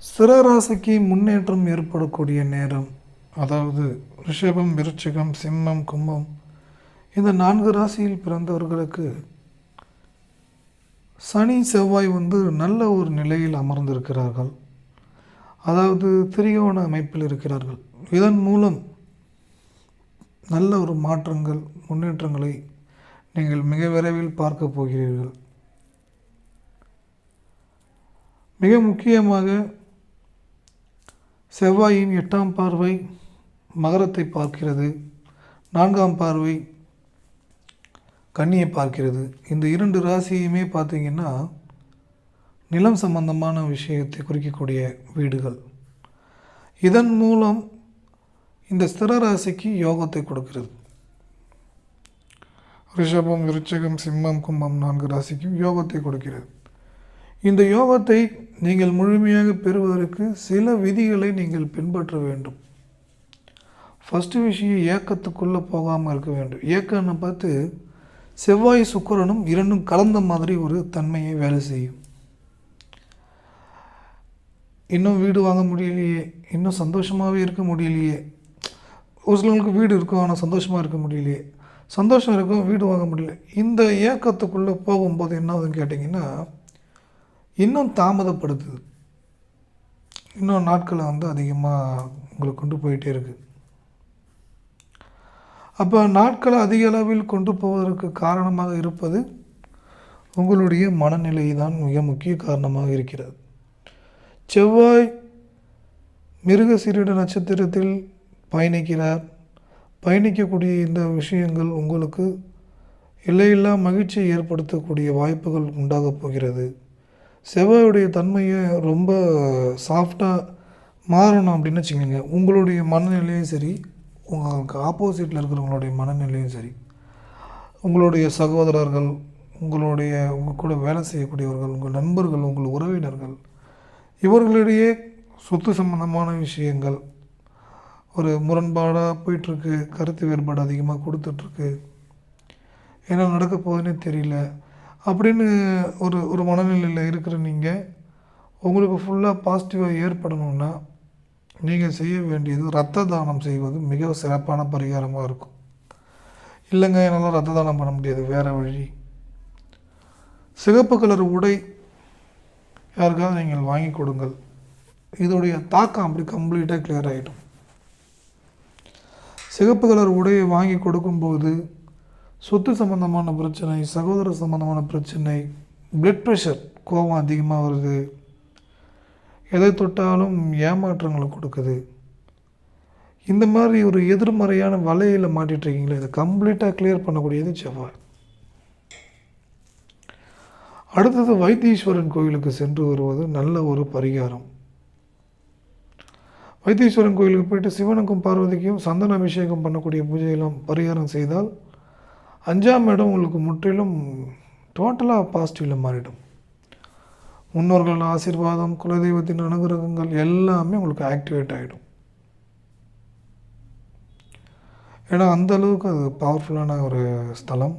ஸ்திர ராசிக்கு முன்னேற்றம் ஏற்படக்கூடிய நேரம், அதாவது ரிஷபம், விருச்சிகம், சிம்மம், கும்பம், இந்த 4 ராசியில் பிறந்தவர்களுக்கு சனி செவ்வாய் நல்ல ஒரு நிலையில் அமர்ந்திருக்கிறார்கள். அதாவது திரிகோண அமைப்பில் இருக்கிறார்கள். இதன் மூலம் நல்ல ஒரு மாற்றங்கள், முன்னேற்றங்களை நீங்கள் மிக விரைவில் பார்க்க போகிறீர்கள். மிக முக்கியமாக செவ்வாயின் 8ஆம் பார்வை மகரத்தை பார்க்கிறது, 4ஆம் பார்வை கன்னியை பார்க்கிறது. இந்த 2 ராசியுமே பார்த்திங்கன்னா நிலம் சம்பந்தமான விஷயத்தை குறிக்கக்கூடிய வீடுகள். இதன் மூலம் இந்த ஸ்திர ராசிக்கு யோகத்தை கொடுக்கிறது. ரிஷபம், விருச்சிகம், சிம்மம், கும்பம் 4 ராசிக்கும் யோகத்தை கொடுக்கிறது. இந்த யோகத்தை நீங்கள் முழுமையாக பெறுவதற்கு சில விதிகளை நீங்கள் பின்பற்ற வேண்டும். ஃபஸ்ட்டு விஷயம், ஏக்கத்துக்குள்ளே போகாமல் இருக்க வேண்டும். ஏக்கம்னு பார்த்து செவ்வாய் சுக்கிரனும் 2ம் கலந்த மாதிரி ஒரு தன்மையை வேலை செய்யும். இன்னும் வீடு வாங்க முடியலையே, இன்னும் சந்தோஷமாகவே இருக்க முடியலையே. ஒரு சிலருக்கு வீடு இருக்கும், ஆனால் சந்தோஷமாக இருக்க முடியலையே. சந்தோஷம் இருக்கும், வீடு வாங்க முடியல. இந்த ஏக்கத்துக்குள்ளே போகும்போது என்ன ஆகுதுன்னு கேட்டிங்கன்னா, இன்னும் தாமதப்படுத்துது. இன்னும் நாட்களை அதிகமாக உங்களை கொண்டு போயிட்டே இருக்குது. அப்போ நாட்களை அதிக அளவில் கொண்டு போவதற்கு காரணமாக இருப்பது உங்களுடைய மனநிலை தான் மிக முக்கிய காரணமாக இருக்கிறது. செவ்வாய் மிருகசீரிட நட்சத்திரத்தில் பயணிக்கிறார். பயணிக்கக்கூடிய இந்த விஷயங்கள் உங்களுக்கு எல்லையில்லா மகிழ்ச்சியை ஏற்படுத்தக்கூடிய வாய்ப்புகள் உண்டாகப் போகிறது. செவ்வாயுடைய தன்மையை ரொம்ப சாஃப்டாக மாறணும் அப்படின்னு வச்சுக்கோங்க. உங்களுடைய மனநிலையும் சரி, உங்களுக்கு ஆப்போசிட்டில் இருக்கிறவங்களுடைய மனநிலையும் சரி, உங்களுடைய சகோதரர்கள், உங்கள் கூட வேலை செய்யக்கூடியவர்கள், உங்கள் நண்பர்கள், உங்கள் உறவினர்கள், இவர்களிடையே சொத்து சம்பந்தமான விஷயங்கள் ஒரு முரண்பாடாக போயிட்டுருக்கு. கருத்து வேறுபாடு அதிகமாக கொடுத்துட்ருக்கு. என்ன நடக்க போகுதுன்னே தெரியல அப்படின்னு ஒரு மனநிலையில் இருக்கிற நீங்கள், உங்களுக்கு ஃபுல்லாக பாசிட்டிவாக ஏற்படணும்னா நீங்கள் செய்ய வேண்டியது இரத்த தானம் செய்வது மிக சிறப்பான பரிகாரமாக இருக்கும். இல்லைங்க, என்னால் இரத்த தானம் பண்ண முடியாது, வேறு வழி. சிகப்பு கலர் உடை யாருக்காவது நீங்கள் வாங்கி கொடுங்கள். இதோடைய தாக்கம் அப்படி கம்ப்ளீட்டாக கிளியர் ஆகிடும். சிகப்பு கலர் உடையை வாங்கி கொடுக்கும்போது சொத்து சம்பந்தமான பிரச்சனை, சகோதர சம்பந்தமான பிரச்சனை, பிளட் ப்ரெஷர், கோபம் அதிகமாக வருது, எதை தொட்டாலும் ஏமாற்றங்களை கொடுக்குது, இந்த மாதிரி ஒரு எதிர்மறையான வலையில் மாட்டிகிட்ருக்கீங்களே, இதை கம்ப்ளீட்டாக கிளியர் பண்ணக்கூடியது செவ்வாய். அடுத்தது வைத்தீஸ்வரன் கோயிலுக்கு சென்று வருவது நல்ல ஒரு பரிகாரம். வைத்தீஸ்வரன் கோயிலுக்கு போயிட்டு சிவனுக்கும் பார்வதிக்கும் சந்தன அபிஷேகம் பண்ணக்கூடிய பூஜையெல்லாம் பரிகாரம் செய்தால் 5ஆம் இடம் உங்களுக்கு முற்றிலும் டோட்டலாக பாசிட்டிவில் மாறிடும். முன்னோர்கள் ஆசீர்வாதம், குலதெய்வத்தின் அனுகிரகங்கள் எல்லாமே உங்களுக்கு ஆக்டிவேட் ஆகிடும். ஏன்னா அந்தளவுக்கு அது பவர்ஃபுல்லான ஒரு ஸ்தலம்.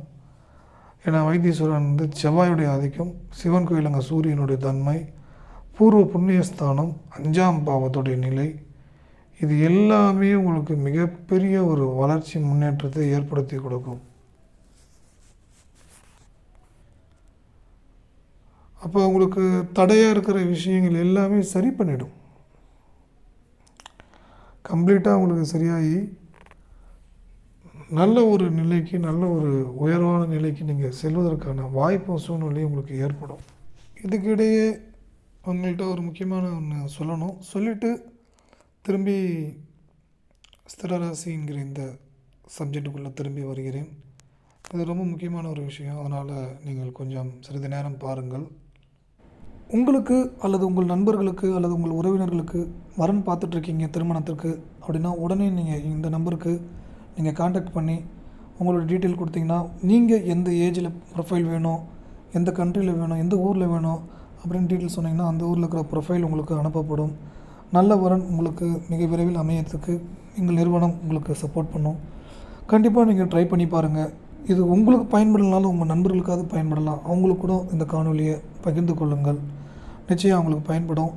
ஏன்னா வைத்தீஸ்வரன் செவ்வாயுடைய ஆதிக்கம், சிவன் கோயில் அங்கே சூரியனுடைய தன்மை, பூர்வ புண்ணியஸ்தானம், 5ஆம் பாவத்துடைய நிலை, இது எல்லாமே உங்களுக்கு மிகப்பெரிய ஒரு வளர்ச்சி முன்னேற்றத்தை ஏற்படுத்தி கொடுக்கும். அப்போ உங்களுக்கு தடையாக இருக்கிற விஷயங்கள் எல்லாமே சரி பண்ணிடும். கம்ப்ளீட்டாக உங்களுக்கு சரியாகி நல்ல ஒரு நிலைக்கு, நல்ல ஒரு உயர்வான நிலைக்கு நீங்கள் செல்வதற்கான வாய்ப்பும் சூழ்நிலையும் உங்களுக்கு ஏற்படும். இதுக்கிடையே உங்கள்கிட்ட ஒரு முக்கியமான ஒன்று சொல்லணும். சொல்லிவிட்டு திரும்பி ஸ்திரராசி என்கிற இந்த சப்ஜெக்டுக்குள்ளே திரும்பி வருகிறேன். இது ரொம்ப முக்கியமான ஒரு விஷயம். அதனால் நீங்கள் கொஞ்சம் சிறிது நேரம் பாருங்கள். உங்களுக்கு அல்லது உங்கள் நண்பர்களுக்கு அல்லது உங்கள் உறவினர்களுக்கு வரன் பார்த்துட்ருக்கீங்க திருமணத்திற்கு அப்படின்னா, உடனே நீங்கள் இந்த நம்பருக்கு நீங்கள் காண்டாக்ட் பண்ணி உங்களோட டீட்டெயில் கொடுத்தீங்கன்னா, நீங்கள் எந்த ஏஜில் ப்ரொஃபைல் வேணும், எந்த கண்ட்ரியில் வேணும், எந்த ஊரில் வேணும் அப்படின்னு டீட்டெயில் சொன்னீங்கன்னா அந்த ஊரில் இருக்கிற ப்ரொஃபைல் உங்களுக்கு அனுப்பப்படும். நல்ல வரன் உங்களுக்கு மிக விரைவில் அமையத்துக்கு எங்கள் நிறுவனம் உங்களுக்கு சப்போர்ட் பண்ணும். கண்டிப்பாக நீங்கள் ட்ரை பண்ணி பாருங்கள். இது உங்களுக்கு பயன்படலனாலும் உங்கள் நண்பர்களுக்காவது பயன்படலாம். அவங்களுக்கு கூட இந்த காணொலியை பகிர்ந்து கொள்ளுங்கள். நிச்சயம் அவங்களுக்கு பயன்படும்.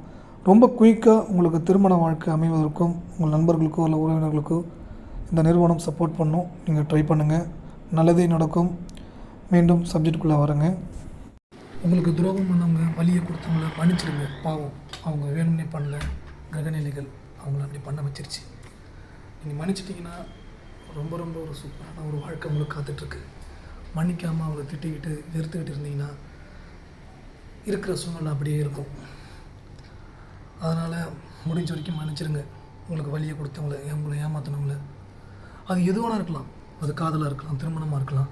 ரொம்ப குயிக்காக உங்களுக்கு திருமண வாழ்க்கை அமைவதற்கும் உங்கள் நண்பர்களுக்கோ இல்லை உறவினர்களுக்கோ இந்த நிறுவனம் சப்போர்ட் பண்ணும். நீங்கள் ட்ரை பண்ணுங்கள், நல்லதே நடக்கும். மீண்டும் சப்ஜெக்டுக்குள்ளே வரேங்க. உங்களுக்கு துரோகம் பண்ணவங்க, வலியை கொடுத்தவங்கள மன்னிச்சிடுங்க. பாவம், அவங்க வேணும்னே பண்ணல, கிரகநிலைகள் அவங்கள அப்படி பண்ண வச்சிருச்சு. நீங்கள் மன்னிச்சிட்டிங்கன்னா ரொம்ப ரொம்ப ஒரு சூப்பரான ஒரு வாழ்க்கை உங்களுக்கு காத்துட்ருக்கு. மன்னிக்காமல் அவரை திட்டிக்கிட்டு வெறுத்துக்கிட்டு இருந்தீங்கன்னா இருக்கிற சூழ்நிலை அப்படியே இருக்கும். அதனால் முடிஞ்ச வரைக்கும் மன்னிச்சிடுங்க. உங்களுக்கு வலியை கொடுத்தவங்கள, உங்களை ஏமாற்றினவங்கள. அது எதுவானா இருக்கலாம். அது காதலாக இருக்கலாம், திருமணமாக இருக்கலாம்,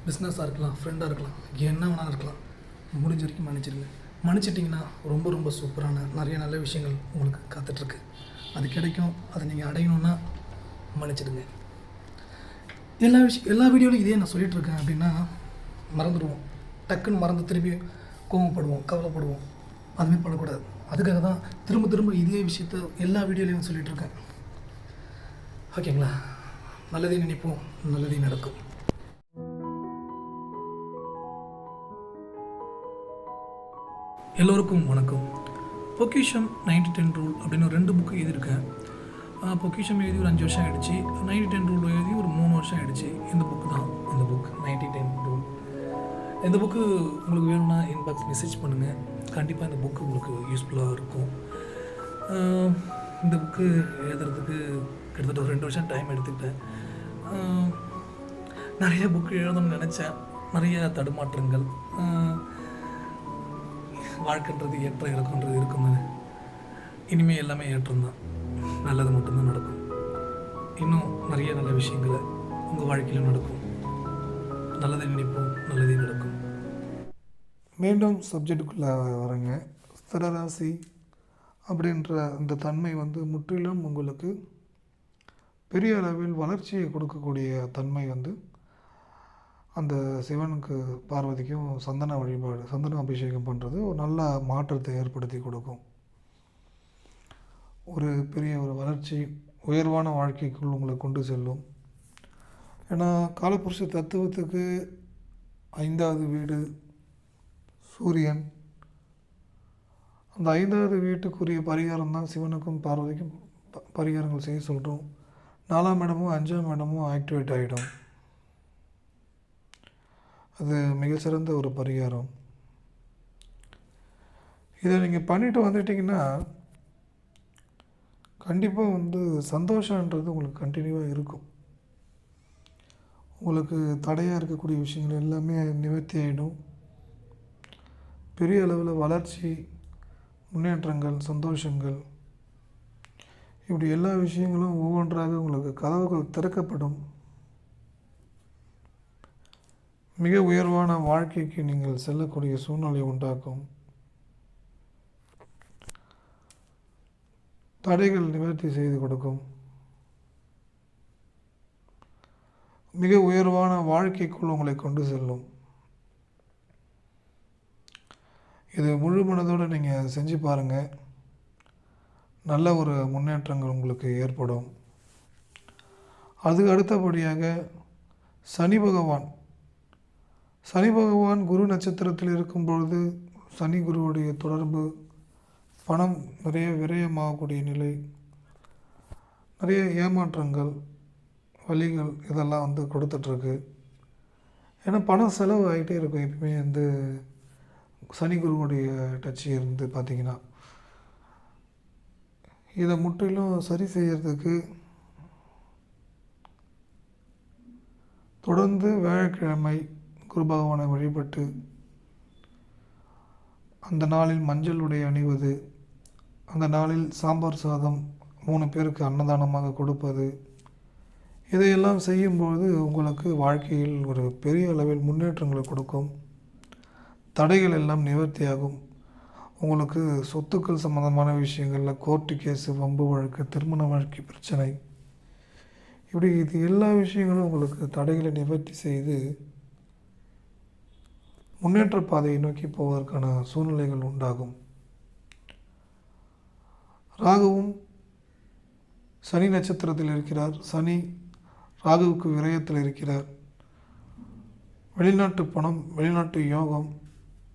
பிஸ்னஸாக இருக்கலாம், ஃப்ரெண்டாக இருக்கலாம், என்ன வேணாலும் இருக்கலாம். முடிஞ்ச வரைக்கும் மன்னிச்சிடுங்க. மன்னிச்சிட்டிங்கன்னா ரொம்ப ரொம்ப சூப்பரான நிறைய நல்ல விஷயங்கள் உங்களுக்கு காத்துட்ருக்கு. அது கிடைக்கும். அதை நீங்கள் அடையணுன்னா மன்னிச்சிடுங்க. எல்லா வீடியோலையும் இதே நான் சொல்லிகிட்ருக்கேன் அப்படின்னா மறந்துடுவோம். டக்குன்னு மறந்து திரும்பி கோவப்படுவோம், கவலைப்படுவோம். அதுமாதிரி பண்ணக்கூடாது. அதுக்காக தான் திரும்ப திரும்ப இதே விஷயத்த எல்லா வீடியோலையும் சொல்லிகிட்ருக்கேன். ஓகேங்களா? நல்லதே நினைப்போம், நல்லதே நடக்கும். எல்லோருக்கும் வணக்கம். பொக்கிஷம் 90-10 ரூல் அப்படின்னு ஒரு 2 புக்கு எழுதியிருக்கேன். பொக்கிஷம் எழுதி ஒரு 5 வருஷம் ஆகிடுச்சு. 90-10 ரூல் எழுதி ஒரு 3 வருஷம் ஆகிடுச்சு. இந்த புக்கு 90-10 ரூல். இந்த புக்கு உங்களுக்கு வேணும்னா இன்பாக்ஸ் மெசேஜ் பண்ணுங்கள். கண்டிப்பாக இந்த புக்கு உங்களுக்கு யூஸ்ஃபுல்லாக இருக்கும். இந்த புக்கு எழுதுறதுக்கு கிட்டத்தட்ட ஒரு 2 வருஷம் டைம் எடுத்துக்கிட்டேன். நிறைய புக்கு எழுதணும்னு நினச்சேன். நிறைய தடுமாற்றங்கள். வாழ்க்கைன்றது ஏற்ற இறக்கன்றது இருக்குங்க. இனிமேல் எல்லாமே ஏற்றம்தான். நல்லது மட்டும்தான் நடக்கும். இன்னும் நிறைய நல்ல விஷயங்களை உங்கள் வாழ்க்கையில் நடக்கும். நல்லதை நினைப்போம், நல்லதே நடக்கும். மீண்டும் சப்ஜெக்டுக்குள்ளே வரேங்க. ஸ்திரராசி அப்படின்ற அந்த தன்மை முற்றிலும் உங்களுக்கு பெரிய அளவில் வளர்ச்சியை கொடுக்கக்கூடிய தன்மை அந்த சிவனுக்கு பார்வதிக்கும் சந்தன வழிபாடு, சந்தன அபிஷேகம் பண்ணுறது ஒரு நல்ல மாற்றத்தை ஏற்படுத்தி கொடுக்கும். ஒரு பெரிய ஒரு வளர்ச்சி, உயர்வான வாழ்க்கைக்குள் உங்களை கொண்டு செல்லும். ஏன்னா காலபுருஷ தத்துவத்துக்கு 5வது வீடு சூரியன். அந்த 5வது வீட்டுக்குரிய பரிகாரம் தான் சிவனுக்கும் பார்வதிக்கும் பரிகாரங்கள் செய்ய சொல்கிறோம். 4ஆம் இடமும் 5ஆம் இடமும் ஆக்டிவேட் ஆகிடும். அது மிகச்சிறந்த ஒரு பரிகாரம். இதை நீங்கள் பண்ணிட்டு வந்துட்டிங்கன்னா கண்டிப்பாக சந்தோஷன்றது உங்களுக்கு கண்டினியூவாக இருக்கும். உங்களுக்கு தடையாக இருக்கக்கூடிய விஷயங்கள் எல்லாமே நிவர்த்தி ஆகிடும். பெரிய அளவில் வளர்ச்சி, முன்னேற்றங்கள், சந்தோஷங்கள், இப்படி எல்லா விஷயங்களும் ஒவ்வொன்றாக உங்களுக்கு கதவுகள் திறக்கப்படும். மிக உயர்வான வாழ்க்கைக்கு நீங்கள் செல்லக்கூடிய சூழ்நிலை உண்டாக்கும். தடைகள் நிவர்த்தி செய்து கொடுக்கும். மிக உயர்வான வாழ்க்கைக்குள் உங்களை கொண்டு செல்லும். இது முழு மனதோடு நீங்கள் செஞ்சு பாருங்கள். நல்ல ஒரு முன்னேற்றங்கள் உங்களுக்கு ஏற்படும். அதுக்கு அடுத்தபடியாக சனி பகவான் குரு நட்சத்திரத்தில் இருக்கும் பொழுது சனி குருவுடைய தொடர்பு, பணம் நிறைய விரயமாகக்கூடிய நிலை, நிறைய ஏமாற்றங்கள், வலிகள் இதெல்லாம் கொடுத்துட்ருக்கு. ஏன்னா பணம் செலவு ஆகிட்டே இருக்கும். எப்பவுமே சனி குருவுடைய டச்சு இருந்து பார்த்திங்கன்னா இதை முற்றிலும் சரி செய்யறதுக்கு தொடர்ந்து வியாழக்கிழமை குரு பகவானை வழிபட்டு அந்த நாளில் மஞ்சள் உடை அணிவது, அந்த நாளில் சாம்பார் சாதம் 3 பேருக்கு அன்னதானமாக கொடுப்பது, இதையெல்லாம் செய்யும்போது உங்களுக்கு வாழ்க்கையில் ஒரு பெரிய அளவில் முன்னேற்றங்களை கொடுக்கும். தடைகள் எல்லாம் நிவர்த்தியாகும். உங்களுக்கு சொத்துக்கள் சம்பந்தமான விஷயங்களில் கோர்ட்டு கேஸு, வம்பு வழக்கு, திருமண வாழ்க்கை பிரச்சனை, இப்படி இது எல்லா விஷயங்களும் உங்களுக்கு தடைகளை நிவர்த்தி செய்து முன்னேற்ற பாதையை நோக்கி போவதற்கான சூழ்நிலைகள் உண்டாகும். ராகுவும் சனி நட்சத்திரத்தில் இருக்கிறார். சனி ராகுவுக்கு விரயத்தில் இருக்கிறார். வெளிநாட்டு பணம், வெளிநாட்டு யோகம்,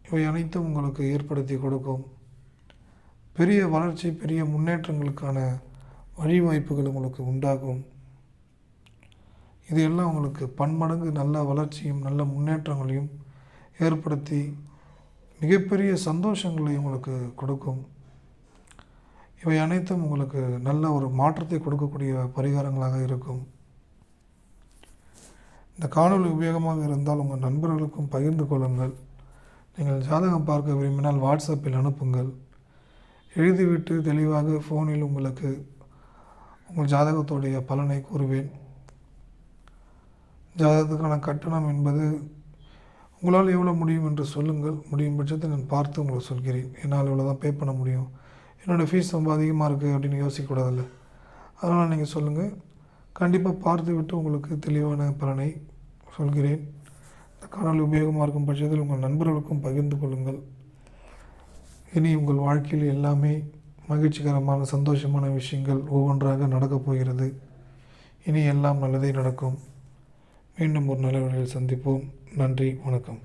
இவை அனைத்தும் உங்களுக்கு ஏற்படுத்தி கொடுக்கும். பெரிய வளர்ச்சி, பெரிய முன்னேற்றங்களுக்கான வழிவாய்ப்புகள் உங்களுக்கு உண்டாகும். இது எல்லாம் உங்களுக்கு பன்மடங்கு நல்ல வளர்ச்சியும் நல்ல முன்னேற்றங்களையும் ஏற்படுத்தி மிகப்பெரிய சந்தோஷங்களை உங்களுக்கு கொடுக்கும். இவை அனைத்தும் உங்களுக்கு நல்ல ஒரு மாற்றத்தை கொடுக்கக்கூடிய பரிகாரங்களாக இருக்கும். இந்த காணொளி உபயோகமாக இருந்தால் உங்கள் நண்பர்களுக்கும் பகிர்ந்து கொள்ளுங்கள். நீங்கள் ஜாதகம் பார்க்க விரும்பினால் வாட்ஸ்அப்பில் அனுப்புங்கள். எழுதிவிட்டு தெளிவாக ஃபோனில் உங்களுக்கு உங்கள் ஜாதகத்துடைய பலனை கூறுவேன். ஜாதகத்துக்கான கட்டணம் என்பது உங்களால் எவ்வளோ முடியும் என்று சொல்லுங்கள். முடியும் பட்சத்தை நான் பார்த்து உங்களுக்கு சொல்கிறேன். என்னால் இவ்வளோ தான் பே பண்ண முடியும், என்னோடய ஃபீஸ் ரொம்ப அதிகமாக இருக்குது அப்படின்னு யோசிக்கக்கூடாதுல்ல. அதனால் நீங்கள் சொல்லுங்கள். கண்டிப்பாக பார்த்து விட்டு உங்களுக்கு தெளிவான பலனை சொல்கிறேன். இந்த காணொளி உபயோகமாக இருக்கும் பட்சத்தில் உங்கள் நண்பர்களுக்கும் பகிர்ந்து கொள்ளுங்கள். இனி உங்கள் வாழ்க்கையில் எல்லாமே மகிழ்ச்சிகரமான சந்தோஷமான விஷயங்கள் ஒவ்வொன்றாக நடக்கப் போகிறது. இனி எல்லாம் நல்லதே நடக்கும். மீண்டும் ஒரு நல்ல வழியில் சந்திப்போம். நன்றி, வணக்கம்.